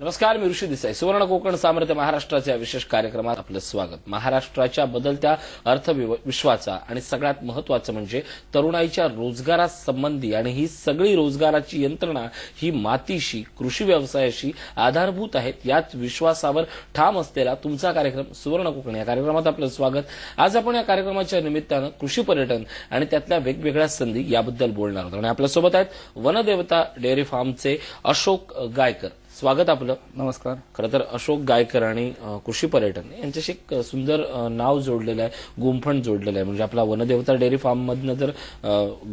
नमस्कार, मी ऋषी देसाई. सुवर्ण कोकण सामर्थ्य महाराष्ट्राच्या विशेष कार्यक्रमात आपलं स्वागत. महाराष्ट्राच्या बदलत्या अर्थविश्वाचा आणि सगळ्यात महत्त्वाचं म्हणजे तरुणाईच्या रोजगारासंबंधी आणि ही सगळी रोजगाराची यंत्रणा ही मातीशी, कृषी व्यवसायाशी आधारभूत आहेत याच विश्वासावर ठाम असलेला तुमचा कार्यक्रम सुवर्ण कोकण. या कार्यक्रमात आपलं स्वागत. आज आपण या कार्यक्रमाच्या निमित्तानं कृषी पर्यटन आणि त्यातल्या वेगवेगळ्या संधी याबद्दल बोलणार आहोत. आणि आपल्यासोबत आहेत वनदेवता डेअरी फार्मचे अशोक गायकर. स्वागत आपलं. नमस्कार. खरं तर अशोक गायकर आणि कृषी पर्यटन यांच्याशी एक सुंदर नाव जोडलेलं आहे, गुंफण जोडलेलं आहे. म्हणजे आपला वनदेवता डेअरी फार्म मधनं तर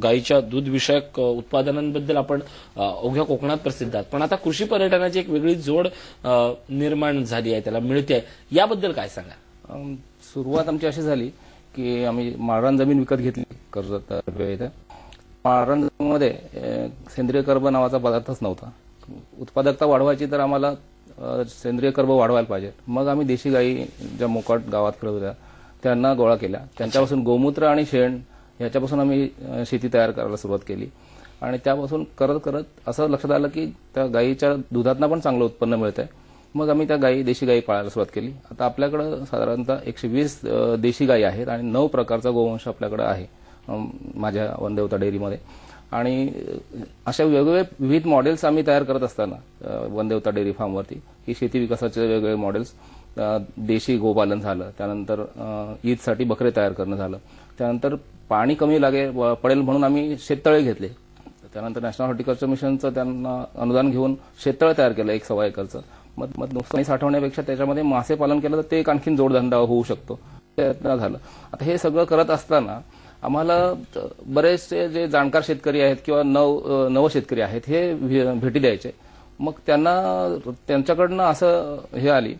गायीच्या दूध विषयक उत्पादनांबद्दल आपण अवघ्या कोकणात प्रसिद्ध आहात, पण आता कृषी पर्यटनाची एक वेगळी जोड निर्माण झाली आहे, त्याला मिळते आहे. याबद्दल काय सांगा? सुरुवात आमची अशी झाली की आम्ही माळरान जमीन विकत घेतली कर्जत इथं. माळरान जमिनीमध्ये सेंद्रिय कर्ब नावाचा पदार्थच नव्हता. उत्पादकता वाढवायची तर आम्हाला सेंद्रिय कर्ब वाढवायला पाहिजे. मग आम्ही देशी गायी ज्या मोकाट गावात फिरत होत्या त्यांना गोळा केल्या. त्यांच्यापासून गोमूत्र आणि शेण याच्यापासून आम्ही शेती तयार करायला सुरुवात केली. आणि त्यापासून करत करत असं लक्षात आलं की त्या गायीच्या दुधातनं पण चांगलं उत्पन्न मिळतंय. मग आम्ही त्या देशी गायी पाळायला सुरुवात केली. आता आपल्याकडे साधारणतः 120 देशी गायी आहेत आणि 9 प्रकारचा गोवंश आपल्याकडे आहे माझ्या वनदेवता डेअरीमध्ये. आणि अशा वेगवेगळे विविध मॉडेल्स आम्ही तयार करत असताना वनदेवता डेअरी फार्मवरती की शेती विकासाचे वेगवेगळे मॉडेल्स, देशी गोपालन झालं, त्यानंतर ईदसाठी बकरे तयार करणं झालं, त्यानंतर पाणी कमी पडेल म्हणून आम्ही शेततळे घेतले. त्यानंतर नॅशनल हॉर्टिकल्चर मिशनचं त्यांना अनुदान घेऊन शेततळे तयार केलं 1 सव्वा एकरचं. मग नुकसान साठवण्यापेक्षा त्याच्यामध्ये मासे पालन केलं तर ते एक आणखीन जोडधंदा होऊ शकतो, ते झालं. आता हे सगळं करत असताना आम्हाला बरेचसे जे जाणकार शेतकरी आहेत किंवा नव शेतकरी आहेत हे भेटी द्यायचे. मग त्यांच्याकडनं असं हे आली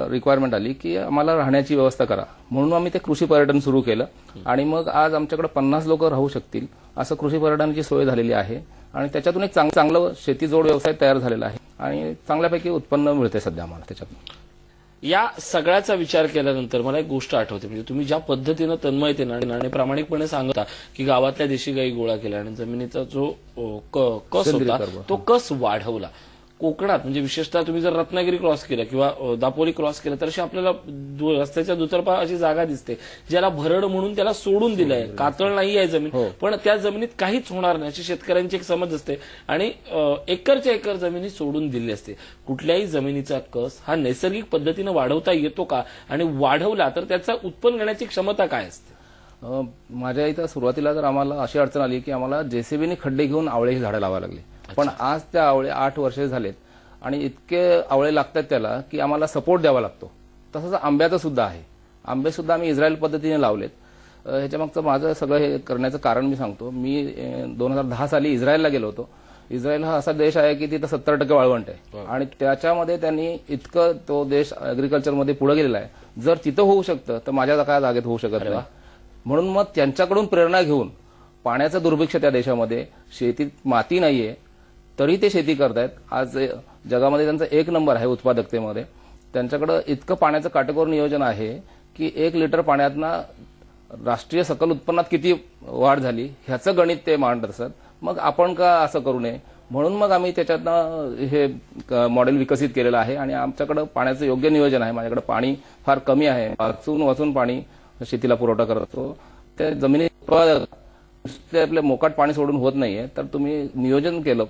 रिक्वायरमेंट आली की आम्हाला राहण्याची व्यवस्था करा, म्हणून आम्ही ते कृषी पर्यटन सुरू केलं. आणि मग आज आमच्याकडे 50 लोक राहू शकतील असं कृषी पर्यटनाची सोय झालेली आहे. आणि त्याच्यातून एक चांगलं शेतीजोड व्यवसाय तयार झालेला आहे आणि चांगल्यापैकी उत्पन्न मिळते सध्या आम्हाला त्याच्यातून. या सगळ्याचा विचार केल्यानंतर मला एक गोष्ट आठवते. म्हणजे तुम्ही ज्या पद्धतीनं तन्मयतेनं आणि प्रामाणिकपणे सांगता की गावातल्या देशी गायी गोळा केल्या आणि जमिनीचा जो कस होता तो कस वाढवला. कोकणात म्हणजे विशेषतः तुम्ही जर रत्नागिरी क्रॉस केलं किंवा दापोली क्रॉस केलं तर अशी आपल्याला रस्त्याच्या दुतर्फा अशी जागा दिसते ज्याला भरड म्हणून त्याला सोडून दिलंय. कातळ नाही आहे जमीन, पण त्या जमिनीत काहीच होणार नाही अशी शेतकऱ्यांची एक समज असते आणि एकरच्या एकर जमिनी सोडून दिली असते. कुठल्याही जमिनीचा कस हा नैसर्गिक पद्धतीनं वाढवता येतो का, आणि वाढवला तर त्याचा उत्पन्न घेण्याची क्षमता काय असते? माझ्या इथं सुरुवातीला तर आम्हाला अशी अडचण आली की आम्हाला जेसीबीने खड्डे घेऊन आवळेही झाडं लावायला लागली. पण आज त्या आवळे 8 वर्षे झालेत आणि इतके आवळे लागतात त्याला की आम्हाला सपोर्ट द्यावा लागतो. तसंच आंब्याचं सुद्धा आहे. आंबे सुद्धा आम्ही इस्रायल पद्धतीने लावलेत. ह्याच्यामागचं माझं सगळं हे करण्याचं कारण मी सांगतो. मी 2010 साली इस्रायलला गेलो होतो. इस्रायल हा असा देश आहे की तिथं 70% वाळवंट आहे आणि त्याच्यामध्ये त्यांनी इतकं तो देश अॅग्रिकल्चरमध्ये पुढे गेलेला आहे. जर तिथं होऊ शकतं तर माझ्या काय जागेत होऊ शकत नाही. म्हणून मग त्यांच्याकडून प्रेरणा घेऊन पाण्याचं दुर्भिक्ष त्या देशामध्ये, शेतीत माती नाहीये तरी ते शेती करतायत. आज जगामध्ये त्यांचा 1 नंबर आहे उत्पादकतेमध्ये. त्यांच्याकडे इतकं पाण्याचं काटेकोर नियोजन आहे की 1 लिटर पाण्यातनं राष्ट्रीय सकल उत्पन्नात किती वाढ झाली ह्याचं गणित ते मांडत असतात. मग आपण का असं करू नये, म्हणून मग आम्ही त्याच्यातनं हे मॉडेल विकसित केलेलं आहे. आणि आमच्याकडे पाण्याचं योग्य नियोजन आहे. माझ्याकडे पाणी फार कमी आहे, वाचून पाणी शेतीला पुरवठा करतो. त्या जमिनीत आपले मोकाट पाणी सोडून होत नाहीये. तर तुम्ही नियोजन केलं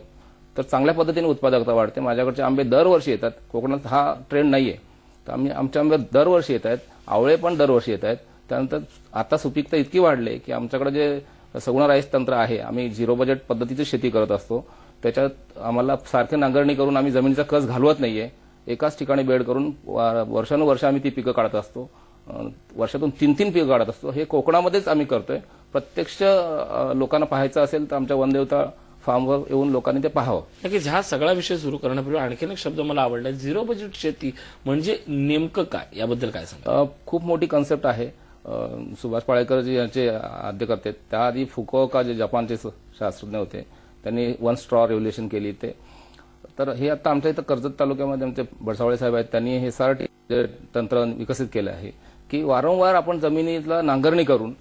तर चांगल्या पद्धतीने उत्पादकता वाढते. माझ्याकडचे आंबे दरवर्षी येतात. कोकणात हा ट्रेंड नाहीये, तर आमच्या आंबे दरवर्षी येत आहेत. आवळे पण दरवर्षी येत आहेत. त्यानंतर आता सुपीकता इतकी वाढली की आमच्याकडे जे सगुणा राईस तंत्र आहे, आम्ही 0 बजेट पद्धतीची शेती करत असतो. त्याच्यात आम्हाला सारखी नांगरणी करून आम्ही जमिनीचा कस घालवत नाहीये. एकाच ठिकाणी बेड करून वर्षानुवर्ष आम्ही ती पिकं काढत असतो. वर्षातून 3 पिकं काढत असतो. हे कोकणामध्येच आम्ही करतोय. प्रत्यक्ष लोकांना पाहायचं असेल तर आमच्या वनदेवता फार्मवर येऊन लोकांनी ते पाहावं. नक्कीच. हा सगळा विषय सुरू करण्यापूर्वी आणखीन एक शब्द मला आवडला, 0 बजेट शेती म्हणजे नेमकं काय, याबद्दल काय सांगा? खूप मोठी कन्सेप्ट आहे. सुभाष पाळेकर जी यांचे आद्य करते, त्याआधी फुकुओका जे जपानचे शास्त्रज्ञ होते त्यांनी 1 स्ट्रॉ रेव्होल्युशन केली. तर हे आता आमच्या इथं कर्जत तालुक्यामध्ये आमचे बडसावळे साहेब आहेत, त्यांनी हे तंत्र विकसित केलं आहे की वारंवार आपण जमिनीला नांगरणी करून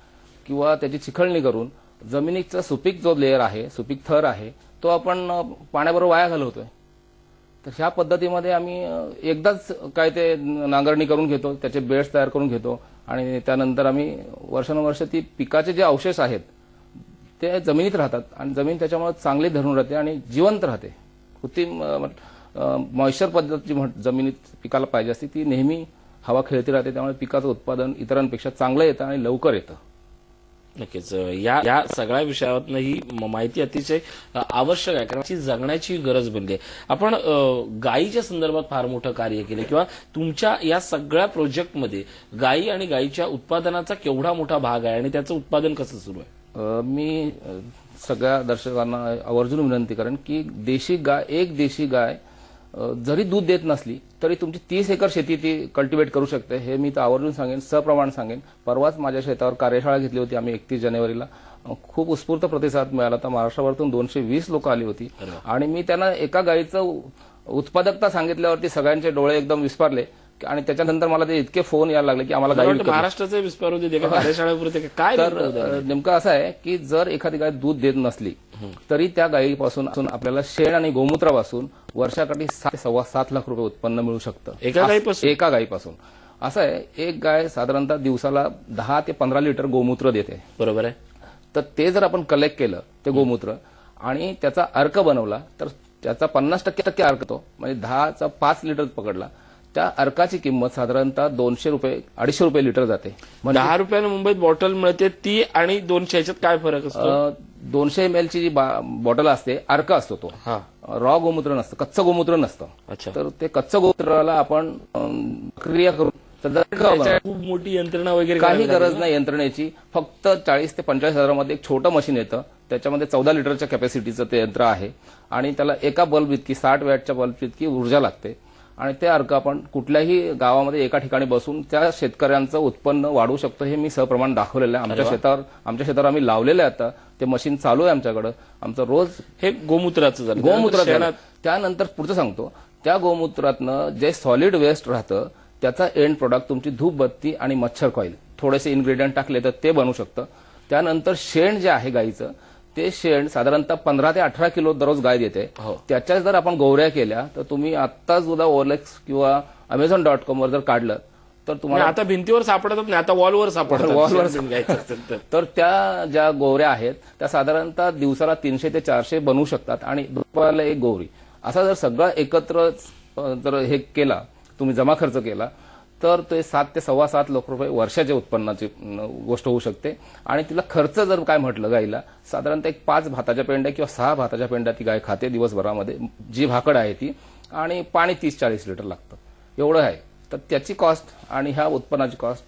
किंवा त्याची चिखलणी करून जमिनीचा सुपीक जो लेअर आहे, सुपीक थर आहे, तो आपण पाण्याबरोबर वाया घालवतोय. तर ह्या पद्धतीमध्ये आम्ही एकदाच काय ते नांगरणी करून घेतो, त्याचे बेड्स तयार करून घेतो आणि त्यानंतर आम्ही वर्षानुवर्ष ती पिकाचे जे अवशेष आहेत ते जमिनीत राहतात आणि जमीन त्याच्यामुळे चांगली धरून राहते आणि जिवंत राहते. कृत्रिम मॉइश्चर पद्धती जमिनीत पिकाला पाहिजे असते ती नेहमी हवा खेळती राहते, त्यामुळे पिकाचं उत्पादन इतरांपेक्षा चांगलं येतं आणि लवकर येतं. नक्कीच या सगळ्या विषयावरनं ही माहिती अतिशय आवश्यक आहे, कारण जगण्याची गरज बनली आहे. आपण गायीच्या संदर्भात फार मोठं कार्य केलं किंवा तुमच्या या सगळ्या प्रोजेक्टमध्ये गायी आणि गायीच्या उत्पादनाचा केवढा मोठा भाग आहे आणि त्याचं उत्पादन कसं सुरू आहे? मी सगळ्या दर्शकांना आवर्जून विनंती करेन की एक देशी गाय जरी दूध देत नसली तरी तुमची 30 एकर शेती ती कल्टिवेट करू शकते, हे मी तर आवर्जून सांगेन, सप्रमाण सांगेन. परवाच माझ्या शेतावर कार्यशाळा घेतली होती आम्ही 31 जानेवारीला. खूप उत्स्फूर्त प्रतिसाद मिळाला होता. महाराष्ट्राभरातून 220 लोक आली होती आणि मी त्यांना एका गायीचं उत्पादकता सांगितल्यावरती सगळ्यांचे डोळे एकदम विस्पारले आणि त्याच्यानंतर मला ते इतके फोन यायला लागले की आम्हाला गायी महाराष्ट्राचे विस्पार होते कार्यशाळेपुरते काय? तर नेमकं असं आहे की जर एखादी गाय दूध देत नसली तरी त्या गायीपासून आपल्याला शेण आणि गोमूत्रापासून वर्षाकाठी 7 ते 7.25 लाख रुपये उत्पन्न मिळू शकतं एका गायीपासून. असं आहे, एक गाय साधारणतः दिवसाला 10 ते 15 लिटर गोमूत्र देते. बरोबर आहे. तर ते जर आपण कलेक्ट केलं ते गोमूत्र आणि त्याचा अर्क बनवला तर त्याचा 50% अर्क तो म्हणजे 10चा 5 लिटर पकडला, त्या अर्काची किंमत साधारणतः 200 रुपये 250 रुपये लिटर जाते. 10 रुपयाला मुंबईत बॉटल मिळते ती आणि 200 याच्यात काय फरक असतो? 200 ml ची जी बॉटल असते अर्क असतो तो, रॉ गोमूत्र नसतं, कच्चं गोमूत्र नसतं. तर ते कच्चं गोमूत्राला आपण प्रक्रिया करून खूप मोठी यंत्रणा वगैरे काही गरज नाही यंत्रणेची. फक्त 40 ते 45 हजारामध्ये एक छोटं मशीन येतं, त्याच्यामध्ये 14 लिटरच्या कॅपॅसिटीचं ते यंत्र आहे आणि त्याला एका बल्ब इतकी 60 वॅटच्या बल्ब इतकी ऊर्जा लागते आणि ते अर्क आपण कुठल्याही गावामध्ये एका ठिकाणी बसून त्या शेतकऱ्यांचं उत्पन्न वाढवू शकतो. हे मी सप्रमाण दाखवलेलं आहे. आमच्या शेतावर आम्ही लावलेलं आहे. आता ते मशीन चालू आहे आमच्याकडे. आमचं रोज हे गोमूत्राचं झालं. त्यानंतर पुढचं सांगतो, त्या गोमूत्रातनं जे सॉलिड वेस्ट राहतं त्याचा एंड प्रोडक्ट तुमची धूपबत्ती आणि मच्छर कॉईल थोडेसे इन्ग्रेडियंट टाकले तर ते बनू शकतं. त्यानंतर शेण जे आहे गाईचं ते शेण साधारणतः 15 ते 18 किलो दररोज गाय देते. त्याच्या जर आपण गोवऱ्या केल्या तर तुम्ही आत्ताच उद्या ओएलएक्स किंवा Amazon.com वर जर काढलं तर तुम्हाला आता भिंतीवर सापडतात नाही, आता वॉलवर सापडतात. तर त्या ज्या गोवऱ्या आहेत त्या साधारणतः दिवसाला 300 ते 400 बनवू शकतात आणि रुपयाला एक गोवरी. असा जर सगळं एकत्र जर हे केला, तुम्ही जमा खर्च केला तर ते 7 ते 7.25 लाख रुपये वर्षाच्या उत्पन्नाची गोष्ट होऊ शकते. आणि तिला खर्च जर काय म्हटलं गाईला, साधारणतः एक 5 भाताच्या पेंड्या किंवा 6 भाताच्या पेंड्या ती गाय खाते दिवसभरामध्ये, जी भाकड आहे ती, आणि पाणी 30-40 लिटर लागतं, एवढं आहे. तर त्याची कॉस्ट आणि ह्या उत्पन्नाची कॉस्ट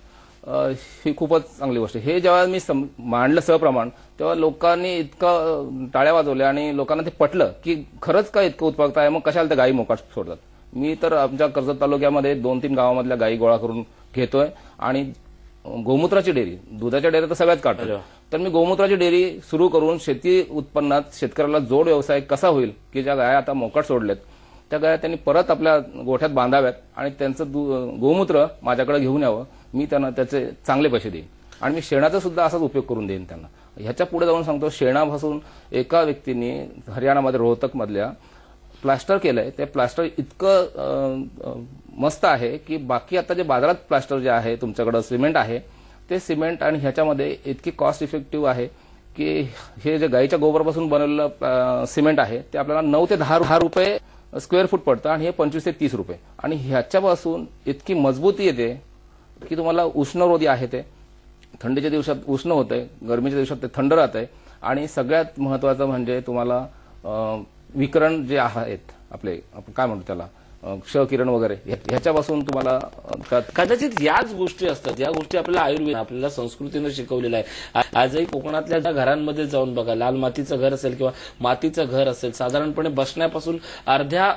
ही खूपच चांगली गोष्ट आहे. हे जेव्हा मी मांडलं सप्रमाण तेव्हा लोकांनी इतकं टाळ्या वाजवल्या आणि लोकांना ते पटलं की खरंच काय इतकं उत्पादकता आहे, मग कशाला त्या गायी मोकाट सोडतात. मी तर आमच्या कर्जत तालुक्यामध्ये 2-3 गावामधल्या गायी गोळा करून घेतोय आणि गोमूत्राची डेअरी, दुधाच्या डेअरी तर सगळ्याच काढतो. तर मी गोमूत्राची डेअरी सुरू करून शेती उत्पन्नात शेतकऱ्याला जोड व्यवसाय कसा होईल की ज्या गाया आता मोकाट सोडलेत त्या गाया त्यांनी परत आपल्या गोठ्यात बांधाव्यात आणि त्यांचं गोमूत्र माझ्याकडे घेऊन यावं. मी त्यांना त्याचे चांगले पैसे देईन आणि मी शेणाचा सुद्धा असाच उपयोग करून देईन त्यांना. ह्याच्या पुढे जाऊन सांगतो, शेणापासून एका व्यक्तीने हरियाणामध्ये रोहतक मधल्या प्लास्टर केलंय. ते प्लास्टर इतकं मस्त आहे की बाकी आता जे बाजारात प्लास्टर जे आहे तुमच्याकडे सिमेंट आहे ते सिमेंट आणि ह्याच्यामध्ये इतकी कॉस्ट इफेक्टिव्ह आहे की हे जे गाईच्या गोबरापासून बनवलेलं सिमेंट आहे ते आपल्याला 9 ते 10 रुपये स्क्वेअर फूट पडतं आणि हे 25 ते 30 रुपये. आणि ह्याच्यापासून इतकी मजबूती येते की तुम्हाला उष्णरोधी आहे, ते थंडीच्या दिवसात उष्ण होतंय, गरमीच्या दिवसात ते थंड राहतंय. आणि सगळ्यात महत्वाचं म्हणजे तुम्हाला विकरण जे आहेत आपले, आपण काय म्हणतो त्याला, क्षकिरण वगैरे, ह्याच्यापासून तुम्हाला कदाचित याच गोष्टी असतात, या गोष्टी आपल्याला आयुर्वेद आपल्याला संस्कृतीनं शिकवलेलं आहे. आजही कोकणातल्या ज्या घरांमध्ये जाऊन बघा, लाल मातीचं घर असेल किंवा मातीचं घर असेल, साधारणपणे बसण्यापासून अर्ध्या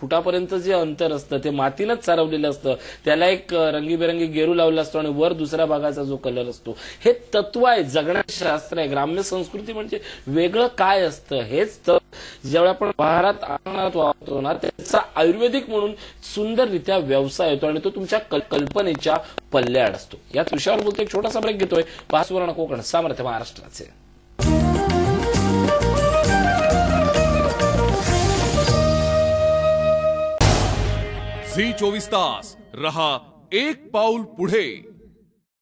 फुटापर्यंत जे अंतर असतं ते मातीनंच सारवलेलं असतं. त्याला एक रंगीबेरंगी गेरू लावला असतो आणि वर दुसऱ्या भागाचा जो कलर असतो, हे तत्व आहे, जगण्याचे शास्त्र आहे. ग्राम्य संस्कृती म्हणजे वेगळं काय असतं हेच जेव्हा आपण भारत अंगणात वापरतो ना, त्याचा आयुर्वेदिक म्हणून सुंदररित्या व्यवसाय येतो आणि तो तुमच्या कल्पनेच्या पल्ल्याड असतो. याच विषयावर बोलतो, एक छोटासा ब्रेक घेतोय. सुवर्ण कोकण, सामर्थ्य महाराष्ट्राचे. झी 24 तास रहा एक पाऊल पुढे.